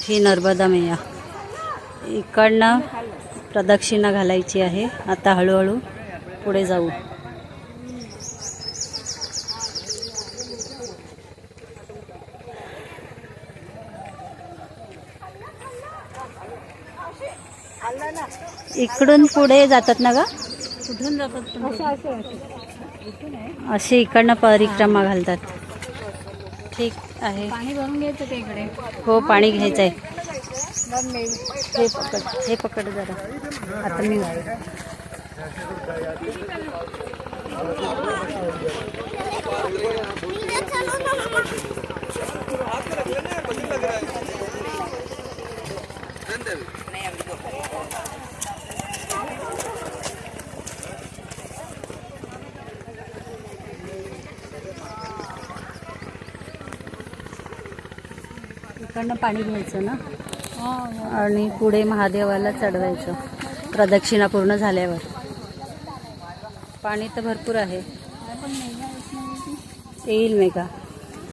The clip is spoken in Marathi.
ही नर्मदा मैया. इकडनं प्रदक्षिणा घालायची आहे. आता हळूहळू पुढे जाऊ. इकडून पुढे जातात ना ग? कुठून जातात? अशी इकडनं परिक्रमा घालतात. ठीक आहे. पाणी भरून घ्यायचं ते इकडे. हो, पाणी घ्यायचंय. हे पकड जरा. आता मी इकडनं पाणी घ्यायचं ना आणि पुढे महादेवाला चढवायचं प्रदक्षिणा पूर्ण झाल्यावर. पाणी तर भरपूर आहे. येईल मेघा.